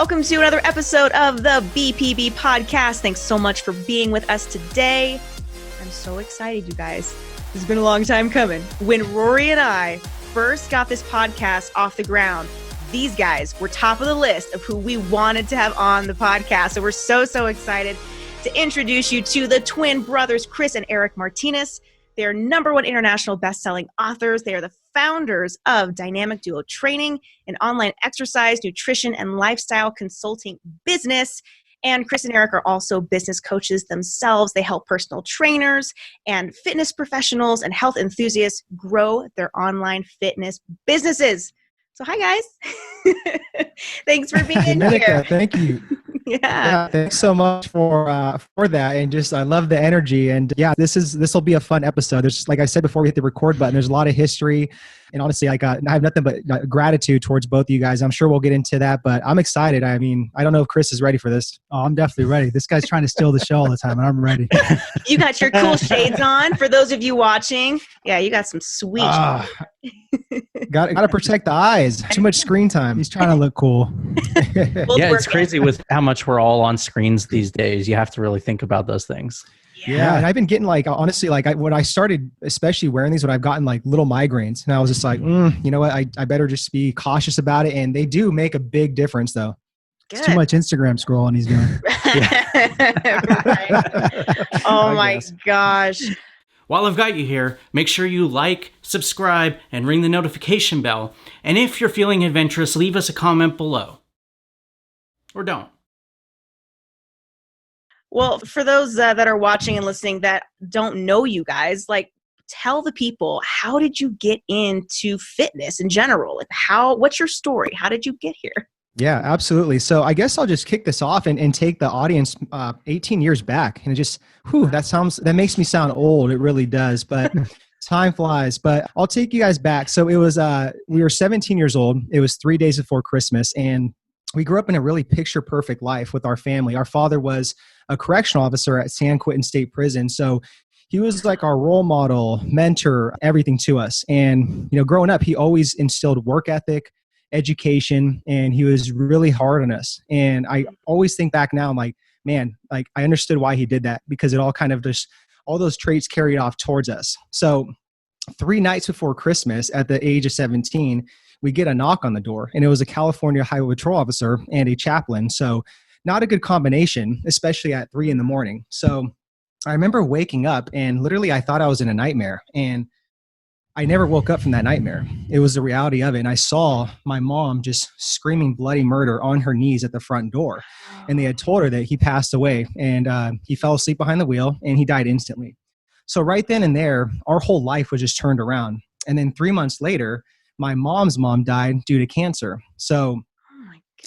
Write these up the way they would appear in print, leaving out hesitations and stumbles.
Welcome to another episode of the BPB podcast. Thanks so much for being with us today. I'm so excited, you guys. This has been a long time coming. When Rory and I first got this podcast off the ground, these guys were top of the list of who we wanted to have on the podcast. So we're so excited to introduce you to the twin brothers, Chris and Eric Martinez. They're #1 international best-selling authors. They are the founders of Dynamic Duo Training, an online exercise, nutrition, and lifestyle consulting business. And Chris and Eric are also business coaches themselves. They help personal trainers and fitness professionals and health enthusiasts grow their online fitness businesses. So hi, guys. Thanks for being here. Thank you. Yeah, thanks so much for that, and just I love the energy. And yeah, this will be a fun episode. There's, like I said before we hit the record button, there's a lot of history, and honestly, I have nothing but gratitude towards both of you guys. I'm sure we'll get into that, but I'm excited. I mean, I don't know if Chris is ready for this. Oh, I'm definitely ready. This guy's trying to steal the show all the time, and I'm ready. You got your cool shades on. For those of you watching, yeah, you got some sweet. Got to protect the eyes. Too much screen time. He's trying to look cool. Yeah, it's crazy with how much we're all on screens these days. You have to really think about those things. Yeah, and I've been getting honestly, when I started especially wearing these, when I've gotten little migraines, and I was just like, you know what, I better just be cautious about it. And they do make a big difference though. Good. It's too much Instagram scrolling he's doing. Right. Oh my gosh. While I've got you here, make sure you like, subscribe, and ring the notification bell. And if you're feeling adventurous, leave us a comment below. Or don't. Well, for those that are watching and listening that don't know you guys, tell the people, how did you get into fitness in general? What's your story? How did you get here? Yeah, absolutely. So I guess I'll just kick this off and take the audience 18 years back. And it just, that makes me sound old. It really does, but time flies. But I'll take you guys back. So it was, we were 17 years old. It was 3 days before Christmas. And we grew up in a really picture perfect life with our family. Our father was a correctional officer at San Quentin State Prison. So he was like our role model, mentor, everything to us. And, growing up, he always instilled work ethic, education, and he was really hard on us. And I always think back now, I'm like, man, I understood why he did that, because it all kind of just, all those traits carried off towards us. So 3 nights before Christmas at the age of 17, we get a knock on the door, and it was a California Highway Patrol officer and a chaplain. So not a good combination, especially at 3 a.m. So I remember waking up and literally I thought I was in a nightmare, and I never woke up from that nightmare. It was the reality of it. And I saw my mom just screaming bloody murder on her knees at the front door. And they had told her that he passed away, and he fell asleep behind the wheel and he died instantly. So right then and there, our whole life was just turned around. And then 3 months later, my mom's mom died due to cancer. So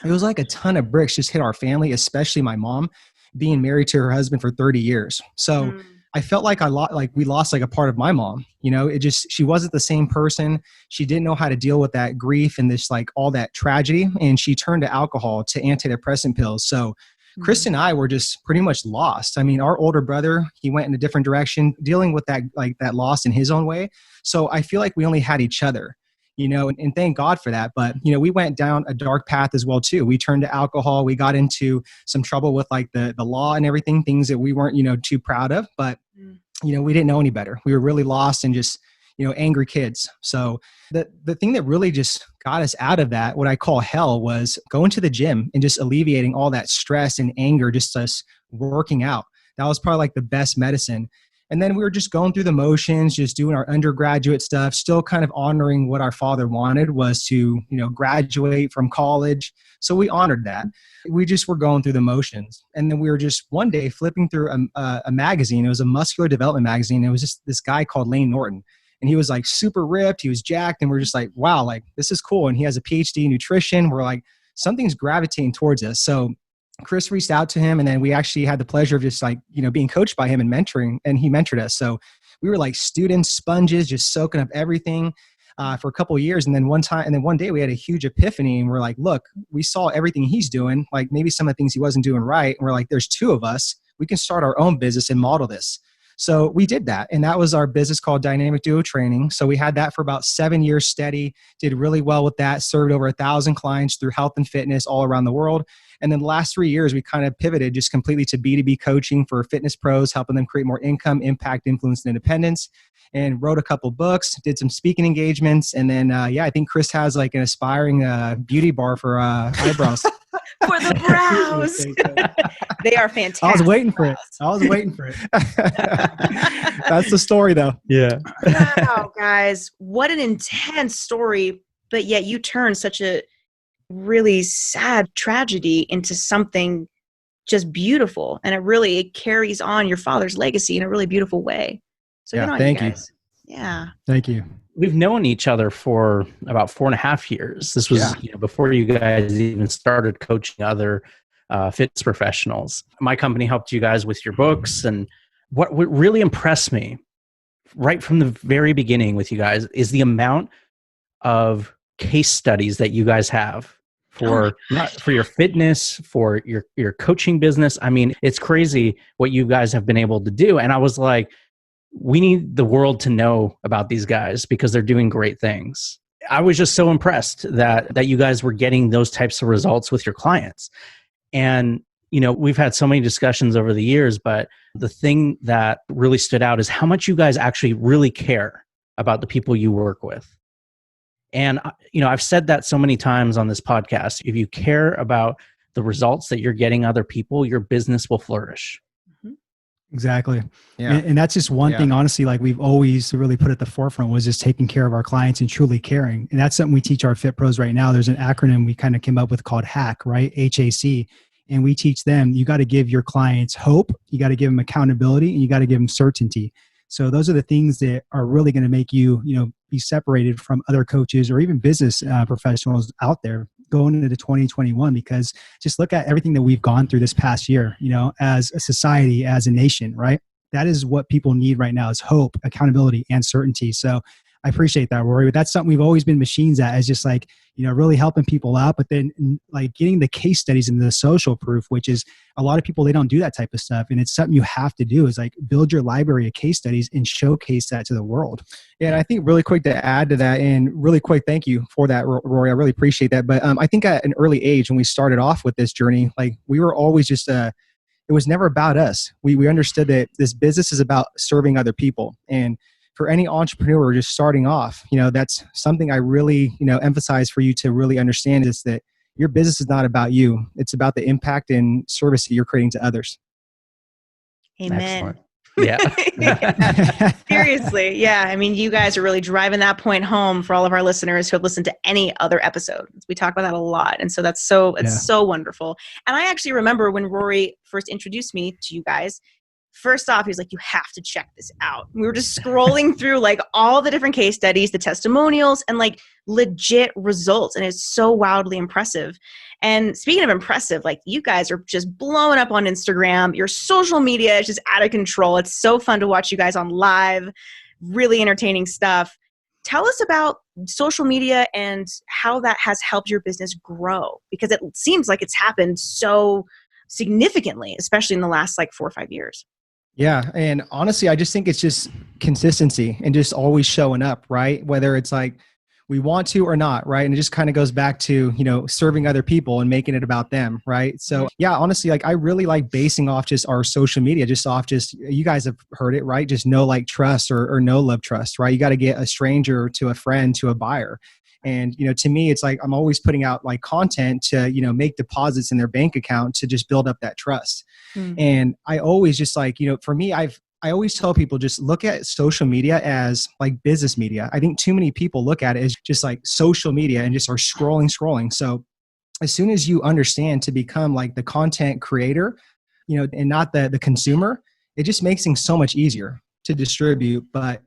it was like a ton of bricks just hit our family, especially my mom being married to her husband for 30 years. So I felt like we lost a part of my mom. She wasn't the same person. She didn't know how to deal with that grief and this, all that tragedy. And she turned to alcohol, to antidepressant pills. So Chris and I were just pretty much lost. I mean, our older brother, he went in a different direction, dealing with that, that loss in his own way. So I feel like we only had each other, and thank God for that. But, we went down a dark path as well too. We turned to alcohol. We got into some trouble with the law and everything, things that we weren't, too proud of, but we didn't know any better. We were really lost and just, angry kids. So the thing that really just got us out of that, what I call hell, was going to the gym and just alleviating all that stress and anger, just us working out. That was probably the best medicine. And then we were just going through the motions, just doing our undergraduate stuff, still kind of honoring what our father wanted was to, graduate from college. So we honored that. We just were going through the motions. And then we were just one day flipping through a magazine. It was a muscular development magazine. It was just this guy called Lane Norton. And he was super ripped. He was jacked. And we're just like, wow, this is cool. And he has a PhD in nutrition. We're like, something's gravitating towards us. So Chris reached out to him, and then we actually had the pleasure of just being coached by him and mentoring, and he mentored us. So we were like students, sponges, just soaking up everything for a couple of years. And then one day we had a huge epiphany, and we're like, look, we saw everything he's doing, maybe some of the things he wasn't doing right. And we're like, there's 2 of us. We can start our own business and model this. So we did that. And that was our business called Dynamic Duo Training. So we had that for about 7 years steady, did really well with that, served over 1,000 clients through health and fitness all around the world. And then the last 3 years, we kind of pivoted just completely to B2B coaching for fitness pros, helping them create more income, impact, influence, and independence. And wrote a couple books, did some speaking engagements. And then, I think Chris has like an aspiring beauty bar for eyebrows. For the brows. They are fantastic. I was waiting for it. That's the story, though. Yeah. Wow, guys, what an intense story. But yet you turned such a really sad tragedy into something just beautiful. And it carries on your father's legacy in a really beautiful way. So Yeah, good on thank you you. guys. Yeah. Thank you. We've known each other for about 4.5 years. This was before you guys even started coaching other fitness professionals. My company helped you guys with your books. And what really impressed me right from the very beginning with you guys is the amount of case studies that you guys have for your fitness, for your coaching business. I mean, it's crazy what you guys have been able to do. And I was like, we need the world to know about these guys because they're doing great things. I was just so impressed that you guys were getting those types of results with your clients. And, we've had so many discussions over the years, but the thing that really stood out is how much you guys actually really care about the people you work with. And, I've said that so many times on this podcast. If you care about the results that you're getting other people, your business will flourish. Exactly. Yeah. And that's just one thing, honestly, like we've always really put at the forefront was just taking care of our clients and truly caring. And that's something we teach our fit pros right now. There's an acronym we kind of came up with called HACK, right? HAC. And we teach them, you got to give your clients hope, you got to give them accountability, and you got to give them certainty. So those are the things that are really going to make you, be separated from other coaches or even business professionals out there going into 2021, because just look at everything that we've gone through this past year, as a society, as a nation, right? That is what people need right now is hope, accountability, and certainty. So I appreciate that, Rory. But that's something we've always been machines at, is just like, really helping people out, but then like getting the case studies and the social proof, which is a lot of people, they don't do that type of stuff. And it's something you have to do, is like build your library of case studies and showcase that to the world. Yeah, and I think really quick to add to that, and really quick, thank you for that, Rory. I really appreciate that. But I think at an early age when we started off with this journey, like we were always just, it was never about us. We understood that this business is about serving other people. And for any entrepreneur just starting off, that's something I really, emphasize for you to really understand, is that your business is not about you. It's about the impact and service that you're creating to others. Amen. Excellent. Yeah. Yeah. Seriously. Yeah. I mean, you guys are really driving that point home for all of our listeners who have listened to any other episode. We talk about that a lot. And so it's so wonderful. And I actually remember when Rory first introduced me to you guys, first off, he was like, you have to check this out. We were just scrolling through like all the different case studies, the testimonials, and like legit results. And it's so wildly impressive. And speaking of impressive, like you guys are just blowing up on Instagram. Your social media is just out of control. It's so fun to watch you guys on live, really entertaining stuff. Tell us about social media and how that has helped your business grow, because it seems like it's happened so significantly, especially in the last like 4 or 5 years. Yeah. And honestly, I just think it's just consistency and just always showing up, right? Whether it's like we want to or not, right? And it just kind of goes back to, serving other people and making it about them, right? So yeah, honestly, like I really like basing off just our social media, you guys have heard it, right? Just know, like trust or no love trust, right? You got to get a stranger to a friend to a buyer. And, to me, it's like I'm always putting out like content to, make deposits in their bank account to just build up that trust. Mm. And I always just like, for me, I always tell people just look at social media as like business media. I think too many people look at it as just like social media and just are scrolling. So as soon as you understand to become like the content creator, and not the consumer, it just makes things so much easier to distribute. But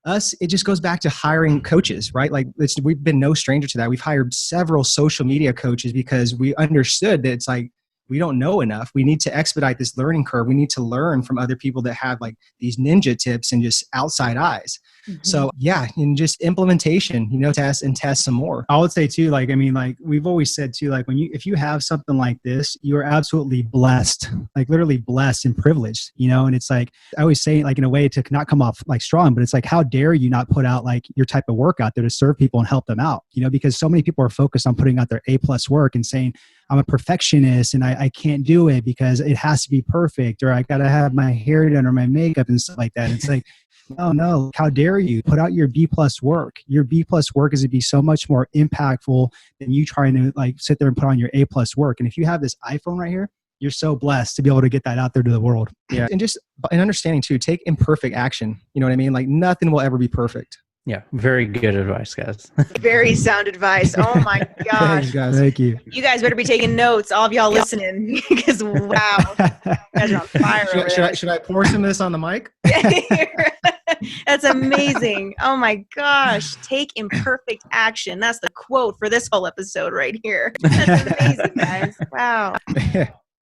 it just goes back to hiring coaches, right? Like we've been no stranger to that. We've hired several social media coaches because we understood that it's like, we don't know enough. We need to expedite this learning curve. We need to learn from other people that have like these ninja tips and just outside eyes. So yeah, and just implementation, test and test some more. I would say too, like, I mean, like we've always said too, like if you have something like this, you're absolutely blessed, like literally blessed and privileged, and it's like, I always say like in a way to not come off like strong, but it's like, how dare you not put out like your type of work out there to serve people and help them out, because so many people are focused on putting out their A+ work and saying, I'm a perfectionist and I can't do it because it has to be perfect, or I got to have my hair done or my makeup and stuff like that. It's like, no, how dare you put out your B+ work? Your B+ work is to be so much more impactful than you trying to like sit there and put on your A+ work. And if you have this iPhone right here, you're so blessed to be able to get that out there to the world. Yeah. And just an understanding too, take imperfect action. You know what I mean? Like nothing will ever be perfect. Yeah, very good advice, guys. Very sound advice. Oh my gosh. Thanks, guys. Thank you. You guys better be taking notes, all of y'all listening, because wow, you guys are on fire over there. Should I pour some of this on the mic? That's amazing. Oh my gosh. Take imperfect action. That's the quote for this whole episode right here. That's amazing, guys. Wow.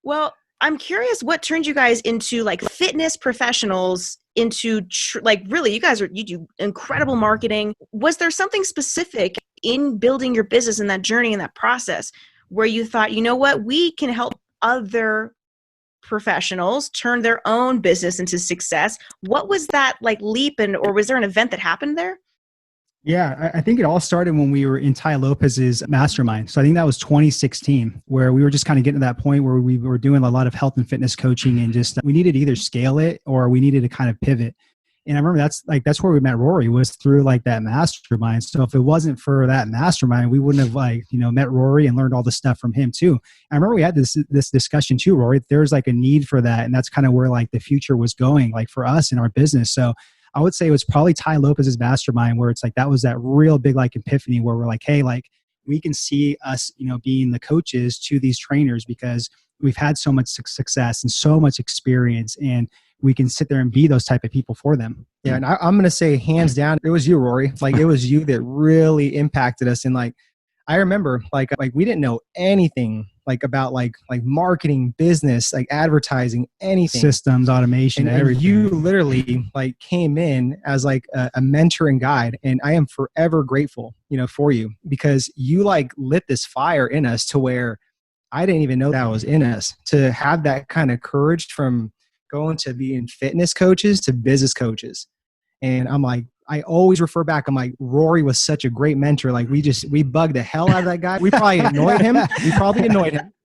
Well, I'm curious what turned you guys into like fitness professionals into like really you do incredible marketing. Was there something specific in building your business in that journey, in that process where you thought, you know what, we can help other professionals turn their own business into success? What was that like leap or was there an event that happened there? Yeah, I think it all started when we were in Tai Lopez's mastermind. So I think that was 2016, where we were just kind of getting to that point where we were doing a lot of health and fitness coaching, and just we needed to either scale it or we needed to kind of pivot. And I remember that's where we met Rory, was through like that mastermind. So if it wasn't for that mastermind, we wouldn't have met Rory and learned all the stuff from him too. I remember we had this discussion too, Rory. There's like a need for that, and that's kind of where like the future was going, like for us in our business. So I would say it was probably Tai Lopez's mastermind, where it's like that was that real big like epiphany where we're like, hey, like we can see us, being the coaches to these trainers because we've had so much success and so much experience, and we can sit there and be those type of people for them. Yeah, and I'm going to say hands down, it was you, Rory. Like it was you that really impacted us. And like, I remember like we didn't know anything like about like marketing, business, like advertising, anything, systems, automation, and everything. You literally like came in as like a mentor and guide, and I am forever grateful, for you, because you like lit this fire in us to where I didn't even know that was in us, to have that kind of courage from going to being fitness coaches to business coaches. And I'm like, I always refer back. I'm like, Rory was such a great mentor. Like we bugged the hell out of that guy. We probably annoyed him.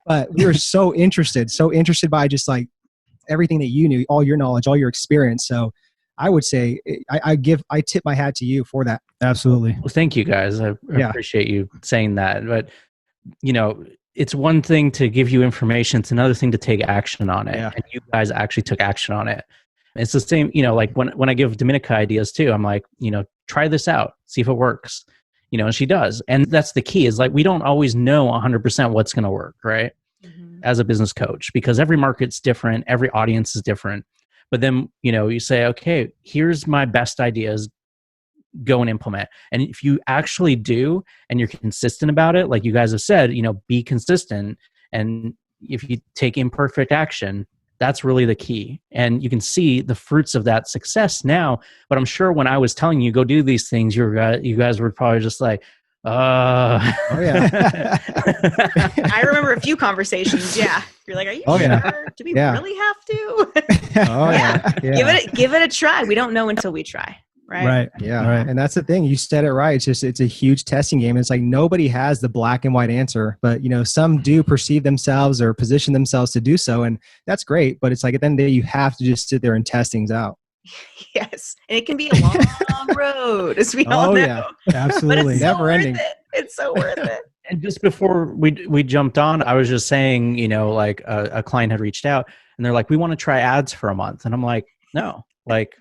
But we were so interested by just like everything that you knew, all your knowledge, all your experience. So I would say I tip my hat to you for that. Absolutely. Well, thank you guys. I appreciate you saying that. But, it's one thing to give you information. It's another thing to take action on it. Yeah. And you guys actually took action on it. It's the same, like when I give Dominica ideas too, I'm like, try this out, see if it works, and she does. And that's the key, is like, we don't always know 100% what's going to work, right? Mm-hmm. As a business coach, because every market's different, every audience is different. But then, you say, okay, here's my best ideas, go and implement. And if you actually do, and you're consistent about it, like you guys have said, be consistent. And if you take imperfect action, that's really the key. And you can see the fruits of that success now. But I'm sure when I was telling you, go do these things, you guys were probably just like, oh yeah. I remember a few conversations. Yeah. You're like, are you sure? Do we really have to? Give it a try. We don't know until we try. Right. Yeah. Right. And that's the thing. You said it right. It's a huge testing game. It's like nobody has the black and white answer, but some do perceive themselves or position themselves to do so. And that's great. But it's like at the end of the day, you have to just sit there and test things out. Yes. And it can be a long road, as we all know. Yeah. Absolutely. But it's never ending. It's so worth it. And just before we jumped on, I was just saying, like a client had reached out and they're like, we want to try ads for a month. And I'm like, no. Like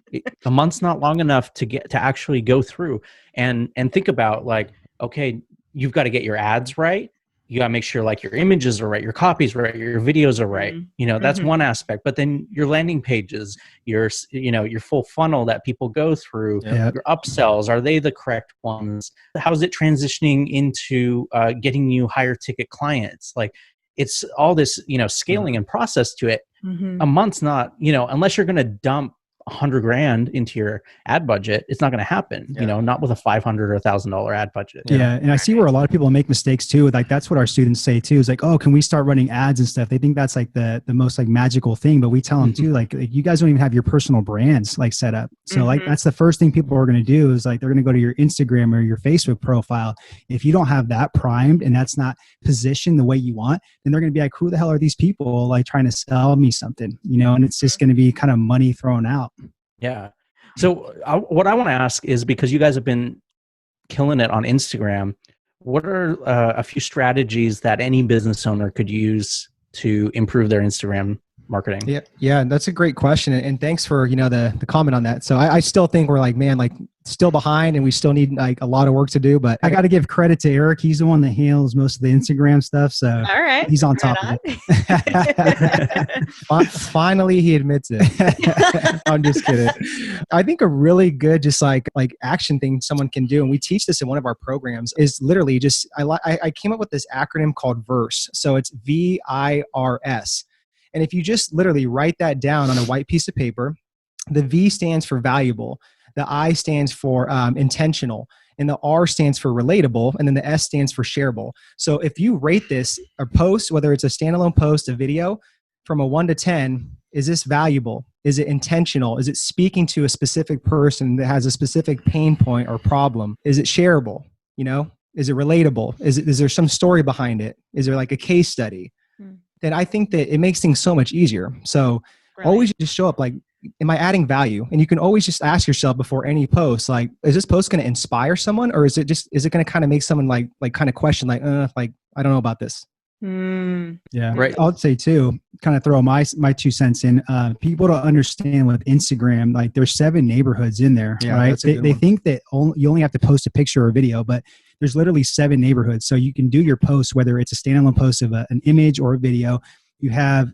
a month's not long enough to actually go through and think about like, okay, you've got to get your ads right. You got to make sure like your images are right, your copies are right, your videos are right. Mm-hmm. That's one aspect, but then your landing pages, your full funnel that people go through, your upsells, are they the correct ones? How's it transitioning into getting you higher ticket clients? Like it's all this, scaling and process to it. Mm-hmm. A month's not, unless you're going to dump 100 grand into your ad budget, it's not going to happen, not with a $500 or $1,000 ad budget. Yeah. And I see where a lot of people make mistakes too. Like that's what our students say too, is like, oh, can we start running ads and stuff? They think that's like the most like magical thing, but we tell them too, like you guys don't even have your personal brands like set up. So like, that's the first thing people are going to do is like, they're going to go to your Instagram or your Facebook profile. If you don't have that primed and that's not positioned the way you want, then they're going to be like, who the hell are these people like trying to sell me something, and it's just going to be kind of money thrown out. Yeah. So what I want to ask is, because you guys have been killing it on Instagram, what are a few strategies that any business owner could use to improve their Instagram marketing? Yeah, that's a great question, and thanks for the comment on that. So I still think we're like, man, like still behind, and we still need like a lot of work to do. But I got to give credit to Eric; he's the one that handles most of the Instagram stuff. So all right, he's on top of it. Finally, he admits it. I'm just kidding. I think a really good just like action thing someone can do, and we teach this in one of our programs, is literally just I came up with this acronym called VIRS. So it's VIRS. And if you just literally write that down on a white piece of paper, the V stands for valuable, the I stands for intentional, and the R stands for relatable, and then the S stands for shareable. So if you rate this a post, whether it's a standalone post, a video, from a 1 to 10, is this valuable? Is it intentional? Is it speaking to a specific person that has a specific pain point or problem? Is it shareable? Is it relatable? Is there some story behind it? Is there like a case study? Then I think that it makes things so much easier. So always just show up like, am I adding value? And you can always just ask yourself before any post, like, is this post going to inspire someone, or is it going to kind of make someone like kind of question like I don't know about this. Yeah. Right. I'll say too, kind of throw my 2 cents in. People don't understand with Instagram, like there's 7 neighborhoods in there, right? They think that you only have to post a picture or a video, but there's literally 7 neighborhoods. So you can do your post, whether it's a standalone post of an image or a video. You have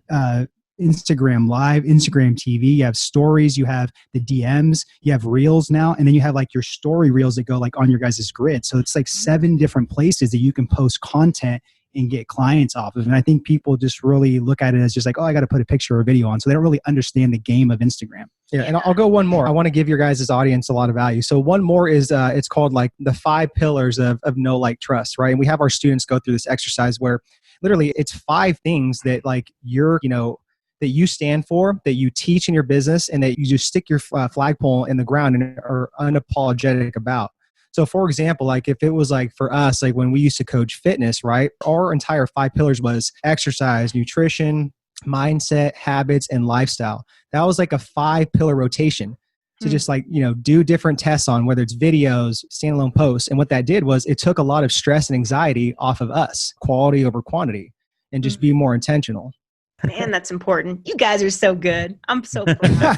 Instagram Live, Instagram TV, you have stories, you have the DMs, you have reels now, and then you have like your story reels that go like on your guys' grid. So it's like 7 different places that you can post content and get clients off of. And I think people just really look at it as just like, oh, I got to put a picture or a video on. So they don't really understand the game of Instagram. Yeah. And I'll go one more. I want to give your guys' audience a lot of value. So one more is it's called like the 5 pillars of know, like, trust, right? And we have our students go through this exercise where literally it's 5 things that like you're, that you stand for, that you teach in your business, and that you just stick your flagpole in the ground and are unapologetic about. So for example, like if it was like for us, like when we used to coach fitness, right? Our entire 5 pillars was exercise, nutrition, mindset, habits, and lifestyle. That was like a 5-pillar rotation to just like, do different tests on whether it's videos, standalone posts. And what that did was it took a lot of stress and anxiety off of us, quality over quantity, and just be more intentional. Man, that's important. You guys are so good. I'm so proud.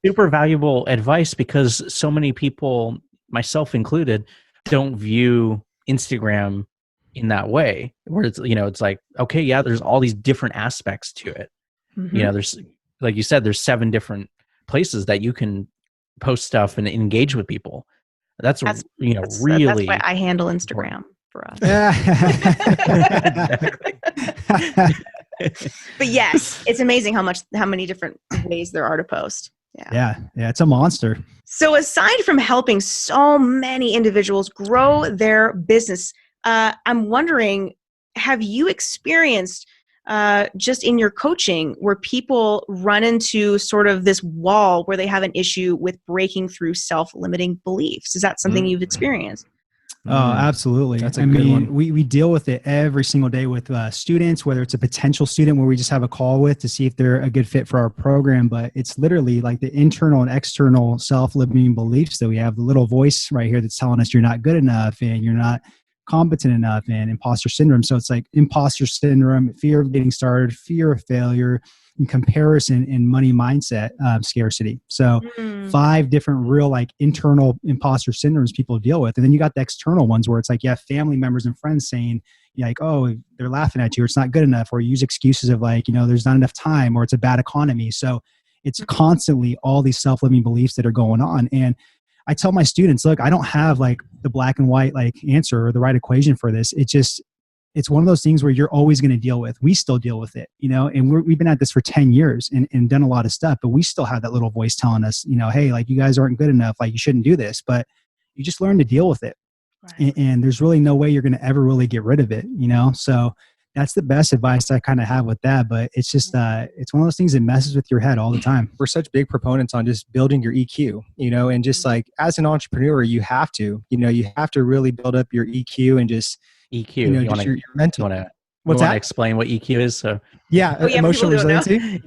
Super valuable advice, because so many people, myself included, don't view Instagram in that way, where it's, it's like, okay, yeah, there's all these different aspects to it. There's, like you said, there's 7 different places that you can post stuff and engage with people. That's really, that's why I handle Instagram for us. But yes, it's amazing how many different ways there are to post. Yeah, it's a monster. So aside from helping so many individuals grow their business, I'm wondering, have you experienced just in your coaching where people run into sort of this wall where they have an issue with breaking through self-limiting beliefs? Is that something you've experienced? Oh, absolutely. That's a good one. We deal with it every single day with students, whether it's a potential student where we just have a call with to see if they're a good fit for our program. But it's literally like the internal and external self-limiting beliefs that we have, the little voice right here that's telling us you're not good enough and you're not competent enough, and imposter syndrome. So it's like imposter syndrome, fear of getting started, fear of failure, and comparison, and money mindset, scarcity. So 5 different real like internal imposter syndromes people deal with. And then you got the external ones where it's like you have family members and friends saying like, oh, they're laughing at you, or it's not good enough, or you use excuses of like, there's not enough time, or it's a bad economy. So it's constantly all these self-limiting beliefs that are going on. And I tell my students, look, I don't have like the black and white like answer or the right equation for this. It's it's one of those things where you're always going to deal with. We still deal with it, and we've been at this for 10 years and done a lot of stuff, but we still have that little voice telling us, hey, like you guys aren't good enough. Like you shouldn't do this, but you just learn to deal with it. Right. And there's really no way you're going to ever really get rid of it, So that's the best advice I kind of have with that. But it's just, it's one of those things that messes with your head all the time. We're such big proponents on just building your EQ, and just like as an entrepreneur, you have to really build up your EQ and just EQ. You want your mental. What's that? Explain what EQ is. So emotional resiliency.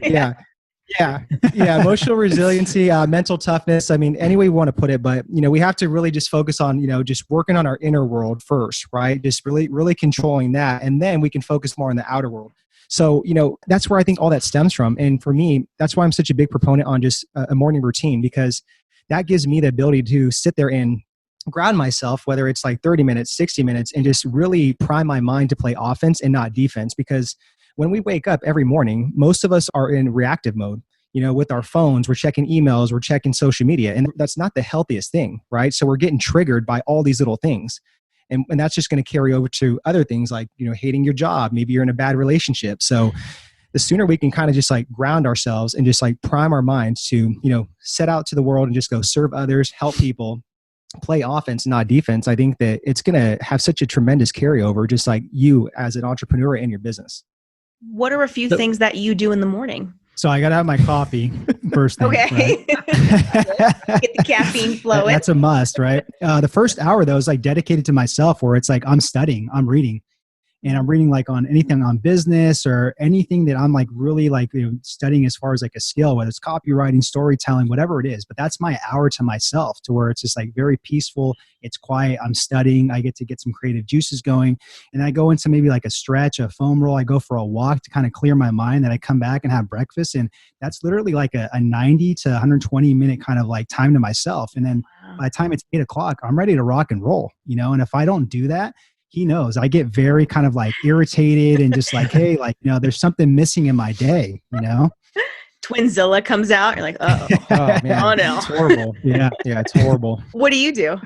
Yeah. Emotional resiliency, mental toughness. I mean, any way you want to put it, but we have to really just focus on, just working on our inner world first, right? Just really controlling that. And then we can focus more on the outer world. So, that's where I think all that stems from. And for me, that's why I'm such a big proponent on just a morning routine, because that gives me the ability to sit there and ground myself, whether it's like 30 minutes, 60 minutes, and just really prime my mind to play offense and not defense. Because when we wake up every morning, most of us are in reactive mode, with our phones, we're checking emails, we're checking social media, and that's not the healthiest thing, right? So we're getting triggered by all these little things. And that's just going to carry over to other things like, hating your job. Maybe you're in a bad relationship. So the sooner we can kind of just like ground ourselves and just like prime our minds to, set out to the world and just go serve others, help people, play offense, not defense, I think that it's going to have such a tremendous carryover, just like you as an entrepreneur in your business. What are a few things that you do in the morning? So I got to have my coffee first thing. Okay. Right? Get the caffeine flowing. That's a must, right? The first hour though is like dedicated to myself, where it's like I'm studying, I'm reading. And I'm reading like on anything on business or anything that I'm like really like studying as far as like a skill, whether it's copywriting, storytelling, whatever it is. But that's my hour to myself, to where it's just like very peaceful. It's quiet. I'm studying. I get to get some creative juices going. And I go into maybe like a stretch, a foam roll. I go for a walk to kind of clear my mind. Then I come back and have breakfast. And that's literally like a 90 to 120 minute kind of like time to myself. And then by the time it's 8 o'clock, I'm ready to rock and roll, and if I don't do that, he knows I get very kind of like irritated and just like, hey, like, there's something missing in my day, Twinzilla comes out. You're like, oh man. Oh no. It's horrible. Yeah, it's horrible. What do you do?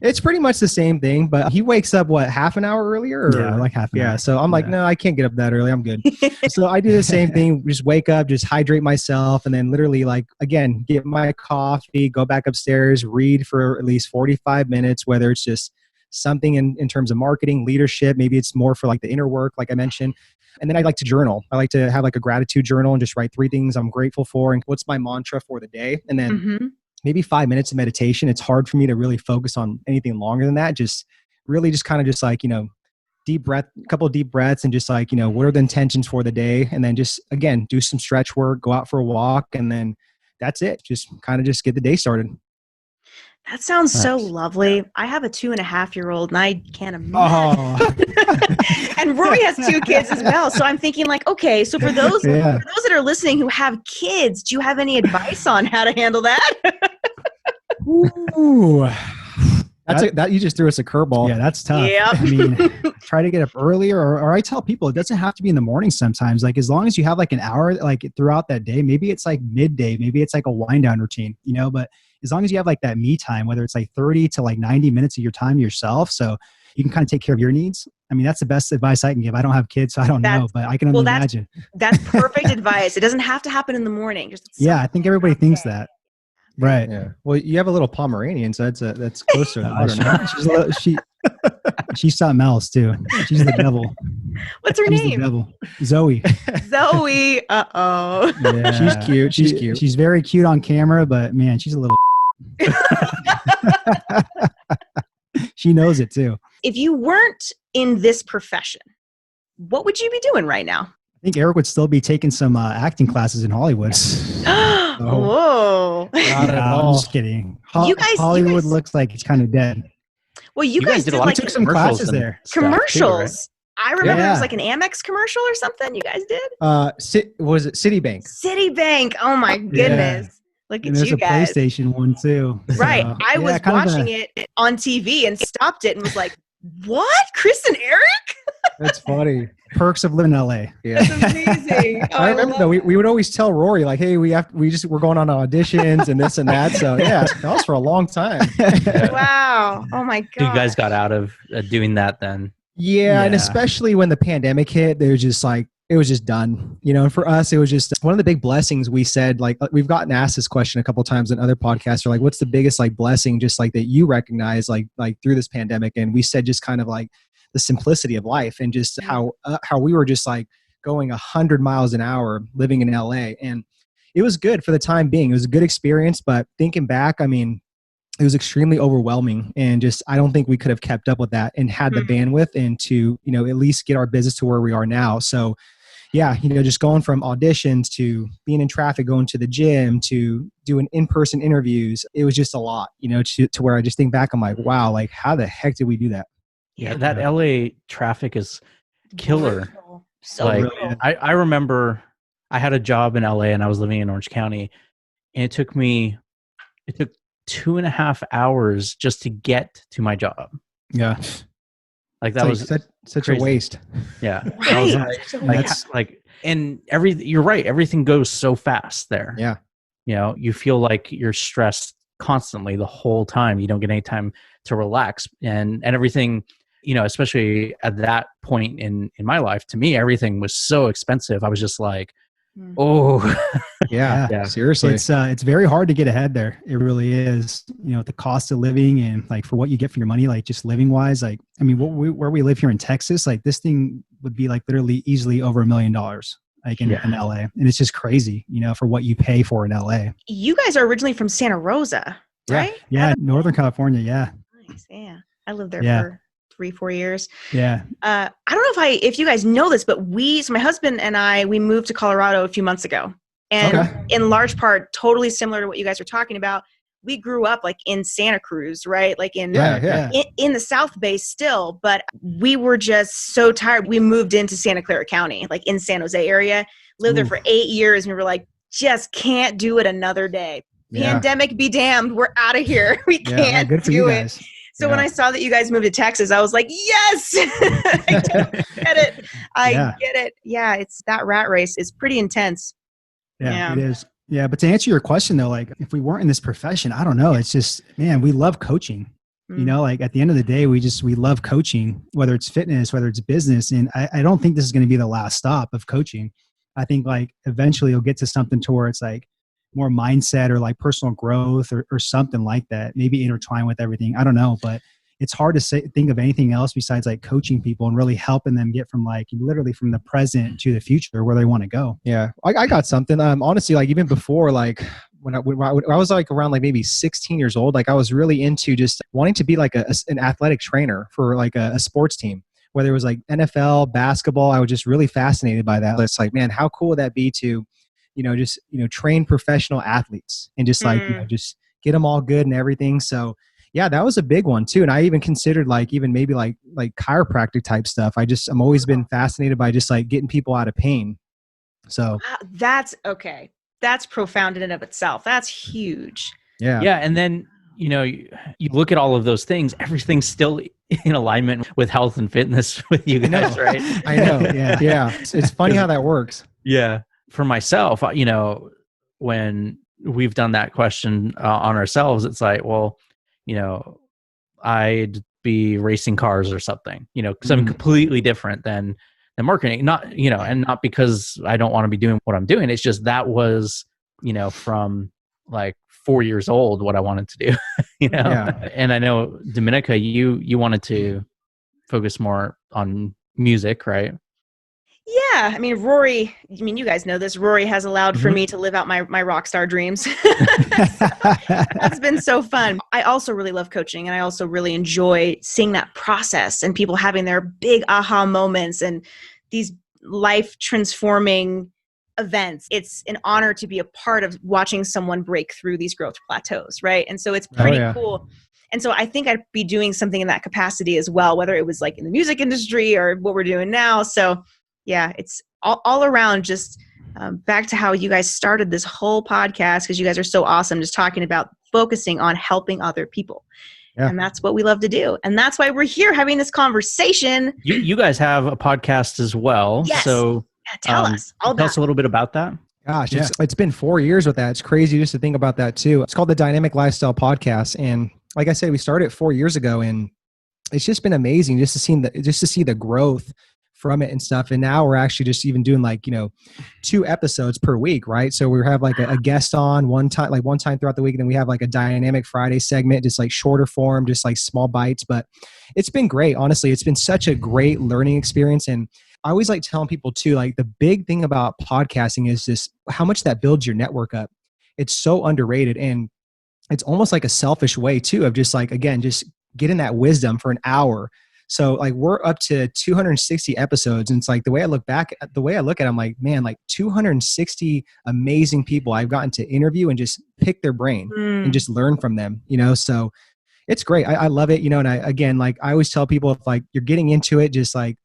It's pretty much the same thing, but he wakes up, half an hour earlier? Yeah, like half an hour. Yeah, so I'm like, no, I can't get up that early. I'm good. So I do the same thing. Just wake up, just hydrate myself, and then literally like, again, get my coffee, go back upstairs, read for at least 45 minutes, whether it's just something in terms of marketing, leadership. Maybe it's more for like the inner work, like I mentioned. And then I like to journal. I like to have like a gratitude journal and just write 3 things I'm grateful for and what's my mantra for the day. And then maybe 5 minutes of meditation. It's hard for me to really focus on anything longer than that. Just really just kind of just like, deep breath, a couple of deep breaths, and just like, what are the intentions for the day? And then just, again, do some stretch work, go out for a walk. And then that's it. Just kind of just get the day started. That sounds so lovely. I have a 2.5-year-old and I can't imagine. And Rory has 2 kids as well. So I'm thinking like, okay, so for those that are listening who have kids, do you have any advice on how to handle that? Ooh. That you just threw us a curveball. Yeah, that's tough. Yep. I mean, try to get up earlier, or I tell people it doesn't have to be in the morning sometimes. Like as long as you have like an hour like throughout that day, maybe it's like midday, maybe it's like a wind down routine, but as long as you have like that me time, whether it's like 30 to like 90 minutes of your time yourself, so you can kind of take care of your needs. I mean, that's the best advice I can give. I don't have kids, so I don't know, but I can only imagine. That's perfect advice. It doesn't have to happen in the morning. I think everybody thinks that. Right. Yeah. Well, you have a little Pomeranian, so that's closer. I don't know. She's something else too. She's the devil. What's her name? The devil. Zoe. Zoe. Uh-oh. Yeah. She's cute. She's cute. She's very cute on camera, but man, she's a little. She knows it too. If you weren't in this profession, what would you be doing right now? I think Eric would still be taking some acting classes in Hollywood. Whoa. Not at all. I'm just kidding. you Hollywood guys looks like it's kind of dead. Well, you guys did I like took some classes there. commercials. I remember it Yeah. was like an Amex commercial or something you guys did. Was it Citibank? Citibank. Oh my goodness. Look And at there's you a guys. PlayStation one too. Right. So, I was watching it on TV and stopped it and was like, what? Chris and Eric? That's funny. Perks of living in LA. Yeah. That's amazing. Oh, I remember though, we would always tell Rory like, hey, we're going on auditions and this and that. So yeah, that was for a long time. Wow. Oh my God. You guys got out of doing that then? Yeah, and Yeah. especially when the pandemic hit, there was just like it was just done. And for us, it was just one of the big blessings. We said, like, we've gotten asked this question a couple of times in other podcasts, are like, what's the biggest like blessing, just like that you recognize, like through this pandemic? And we said just kind of like the simplicity of life, and just how we were just like going 100 miles an hour living in LA, and it was good for the time being. It was a good experience, but thinking back, I mean, it was extremely overwhelming, and just I don't think we could have kept up with that and had the bandwidth and to at least get our business to where we are now. So yeah, just going from auditions to being in traffic, going to the gym, to doing in-person interviews, it was just a lot, to where I just think back, I'm like, wow, like how the heck did we do that? Yeah, that LA traffic is killer. Brutal. So Like brutal. I remember I had a job in LA and I was living in Orange County, and it took 2.5 hours just to get to my job. Yeah. Like that was such crazy. a waste. Yeah. I was Right. like, and you're right. Everything goes so fast there. Yeah. You feel like you're stressed constantly the whole time. You don't get any time to relax, and everything, especially at that point in my life, to me, everything was so expensive. I was just like, oh, Yeah. Seriously. It's very hard to get ahead there. It really is. The cost of living and like for what you get for your money, like just living wise, like, I mean, where we live here in Texas, like this thing would be like literally easily over $1 million, like in LA. And it's just crazy, for what you pay for in LA. You guys are originally from Santa Rosa, right? Yeah. Northern California. Yeah. Nice. Yeah. I lived there Yeah. for 3-4 years. Yeah. I don't know if you guys know this, but so my husband and I, we moved to Colorado a few months ago. And in large part, totally similar to what you guys are talking about, we grew up like in Santa Cruz, right? Like in the South Bay still, but we were just so tired. We moved into Santa Clara County, like in San Jose area, lived there for 8 years, and we were like, just can't do it another day. Yeah. Pandemic be damned. We're out of here. We can't Good for do you it. guys. So when I saw that you guys moved to Texas, I was like, yes, I totally get it. I get it. Yeah, it's that rat race is pretty intense. Yeah, it is. Yeah, but to answer your question though, like if we weren't in this profession, I don't know. It's just, man, we love coaching. Like at the end of the day, we love coaching, whether it's fitness, whether it's business. And I don't think this is going to be the last stop of coaching. I think like eventually you'll get to something to where it's like more mindset or like personal growth or something like that, maybe intertwined with everything. I don't know, but it's hard to think of anything else besides like coaching people and really helping them get from like literally from the present to the future where they want to go. Yeah. I got something. Honestly, like even before, like when I was like around like maybe 16 years old, like I was really into just wanting to be like an athletic trainer for like a sports team, whether it was like NFL, basketball. I was just really fascinated by that. It's like, man, how cool would that be to, just, train professional athletes and just like, just get them all good and everything. So yeah, that was a big one too. And I even considered like even maybe like chiropractic type stuff. I'm always been fascinated by just like getting people out of pain. So that's okay. That's profound in and of itself. That's huge. Yeah. Yeah. And then, you look at all of those things, everything's still in alignment with health and fitness with you guys, right? I know. Yeah. It's funny how that works. Yeah. For myself, when we've done that question on ourselves, it's like, well, I'd be racing cars or something, because I'm completely different than marketing, not, and not because I don't want to be doing what I'm doing. It's just that was, from like 4 years old, what I wanted to do, Yeah. And I know Dominica, you wanted to focus more on music, right? Yeah. I mean, Rory, you guys know this. Rory has allowed for me to live out my rock star dreams. That's been so fun. I also really love coaching, and I also really enjoy seeing that process and people having their big aha moments and these life transforming events. It's an honor to be a part of watching someone break through these growth plateaus, right? And so it's pretty cool. And so I think I'd be doing something in that capacity as well, whether it was like in the music industry or what we're doing now. So yeah, it's all around just back to how you guys started this whole podcast, because you guys are so awesome, just talking about focusing on helping other people. Yeah. And that's what we love to do. And that's why we're here having this conversation. You guys have a podcast as well. Yes. So tell us a little bit about that. Gosh, it's been 4 years with that. It's crazy just to think about that too. It's called the Dynamic Lifestyle Podcast. And like I said, we started 4 years ago, and it's just been amazing just to see the growth from it and stuff. And now we're actually just even doing like, 2 episodes per week, right? So we have like a guest on one time throughout the week. And then we have like a Dynamic Friday segment, just like shorter form, just like small bites. But it's been great. Honestly, it's been such a great learning experience. And I always like telling people too, like the big thing about podcasting is just how much that builds your network up. It's so underrated. And it's almost like a selfish way too of just like, again, just getting that wisdom for an hour. So like we're up to 260 episodes. And it's like the way I look at it, I'm like, man, like 260 amazing people I've gotten to interview and just pick their brain and just learn from them, so it's great. I love it, and I always tell people, if like you're getting into it, just like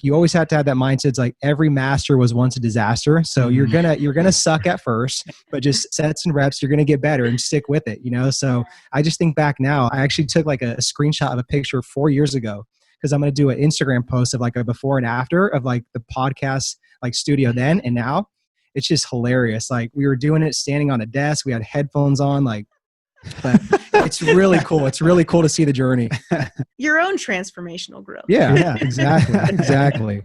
you always have to have that mindset. It's like every master was once a disaster. So you're gonna suck at first, but just sets and reps, you're gonna get better and stick with it. So I just think back now, I actually took like a screenshot of a picture 4 years ago because I'm gonna do an Instagram post of like a before and after of like the podcast like studio then and now. It's just hilarious. Like we were doing it standing on a desk, we had headphones on, like. But it's really cool. It's really cool to see the journey. Your own transformational growth. Yeah, exactly.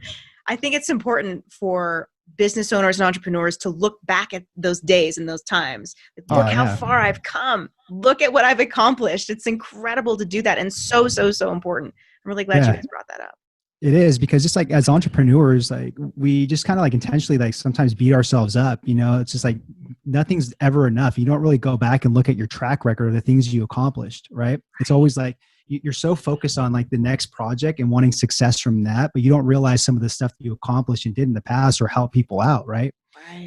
I think it's important for business owners and entrepreneurs to look back at those days and those times. Look how far I've come. Look at what I've accomplished. It's incredible to do that, and so important. I'm really glad you guys brought that up. It is, because just like as entrepreneurs, like we just kind of like intentionally like sometimes beat ourselves up, it's just like nothing's ever enough. You don't really go back and look at your track record of the things you accomplished, right? It's always like you're so focused on like the next project and wanting success from that, but you don't realize some of the stuff that you accomplished and did in the past or help people out, right?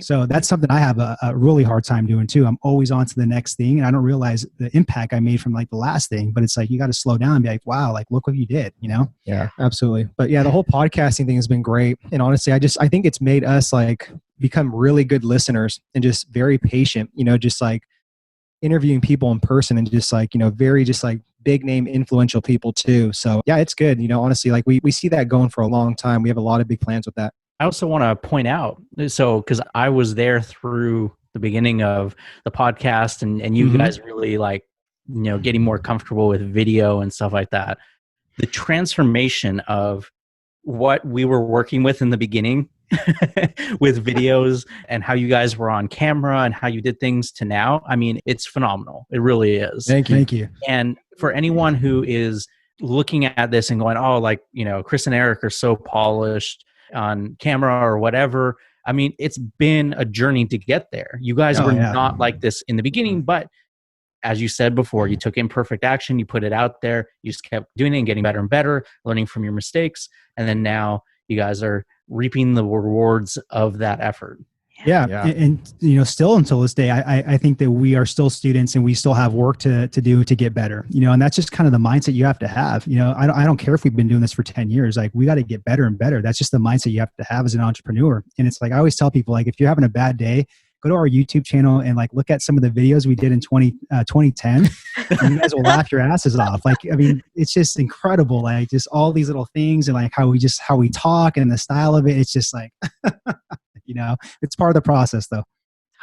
So that's something I have a really hard time doing too. I'm always on to the next thing, and I don't realize the impact I made from like the last thing, but it's like, you got to slow down and be like, wow, like look what you did, Yeah, absolutely. But yeah, the whole podcasting thing has been great. And honestly, I think it's made us like become really good listeners and just very patient, just like interviewing people in person and just like, very just like big name influential people too. So yeah, it's good. Honestly, like we see that going for a long time. We have a lot of big plans with that. I also want to point out, because I was there through the beginning of the podcast and you guys really like, getting more comfortable with video and stuff like that. The transformation of what we were working with in the beginning with videos and how you guys were on camera and how you did things to now. I mean, it's phenomenal. It really is. Thank you. And for anyone who is looking at this and going, oh, like, Chris and Eric are so polished on camera or whatever. I mean, it's been a journey to get there. You guys were not like this in the beginning, but as you said before, you took imperfect action, you put it out there, you just kept doing it and getting better and better, learning from your mistakes. And then now you guys are reaping the rewards of that effort. Yeah. And still until this day, I think that we are still students and we still have work to do to get better, and that's just kind of the mindset you have to have. I don't care if we've been doing this for 10 years, like we got to get better and better. That's just the mindset you have to have as an entrepreneur. And it's like, I always tell people, like, if you're having a bad day, go to our YouTube channel and like look at some of the videos we did in 2010 and you guys will laugh your asses off. Like, I mean, it's just incredible. Like just all these little things and like how we talk and the style of it. It's just like, it's part of the process though.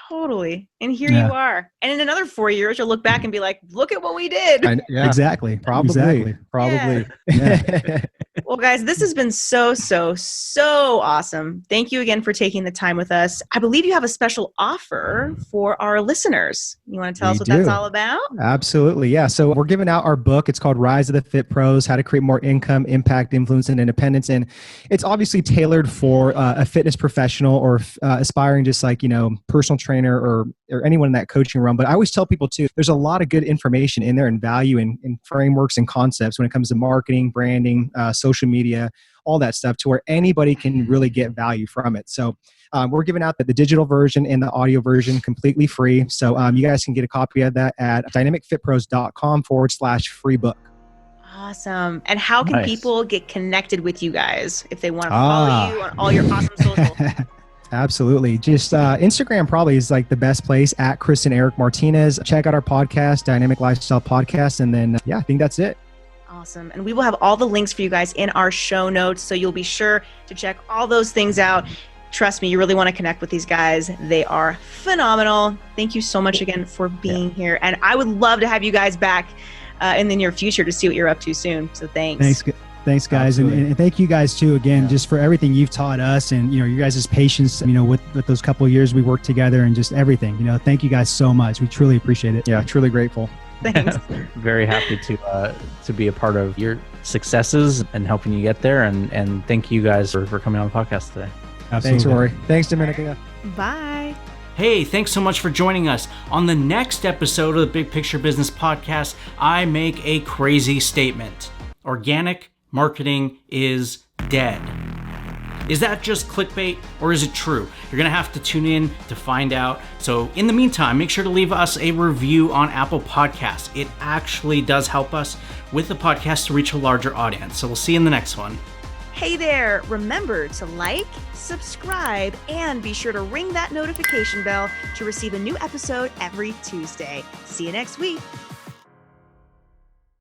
Totally. And here you are. And in another 4 years, you'll look back and be like, look at what we did. Exactly. Probably. Yeah. Well, guys, this has been so awesome. Thank you again for taking the time with us. I believe you have a special offer for our listeners. You want to tell us what that's all about? Absolutely. Yeah. So we're giving out our book. It's called Rise of the Fit Pros, How to Create More Income, Impact, Influence, and Independence. And it's obviously tailored for a fitness professional or aspiring just like, personal trainer or anyone in that coaching realm. But I always tell people too, there's a lot of good information in there and value and frameworks and concepts when it comes to marketing, branding, social media, all that stuff, to where anybody can really get value from it. So we're giving out the digital version and the audio version completely free. So you guys can get a copy of that at dynamicfitpros.com/free book. Awesome. And how can people get connected with you guys if they want to follow you on all your awesome socials? Absolutely. Just Instagram probably is like the best place, at Chris and Eric Martinez. Check out our podcast, Dynamic Lifestyle Podcast. And then, I think that's it. Awesome. And we will have all the links for you guys in our show notes. So you'll be sure to check all those things out. Trust me, you really want to connect with these guys. They are phenomenal. Thank you so much again for being here. And I would love to have you guys back in the near future to see what you're up to soon. So thanks. Thanks, guys. And thank you guys too, again, just for everything you've taught us and, you guys' patience, with those couple of years we worked together and just everything, thank you guys so much. We truly appreciate it. Yeah, truly grateful. Thanks. Very happy to be a part of your successes and helping you get there. And thank you guys for coming on the podcast today. Absolutely. Thanks, Rory. Thanks, Dominica. Bye. Hey, thanks so much for joining us. On the next episode of the Big Picture Business Podcast, I make a crazy statement. Organic marketing is dead. Is that just clickbait or is it true? You're going to have to tune in to find out. So in the meantime, make sure to leave us a review on Apple Podcasts. It actually does help us with the podcast to reach a larger audience. So we'll see you in the next one. Hey there, remember to like, subscribe, and be sure to ring that notification bell to receive a new episode every Tuesday. See you next week.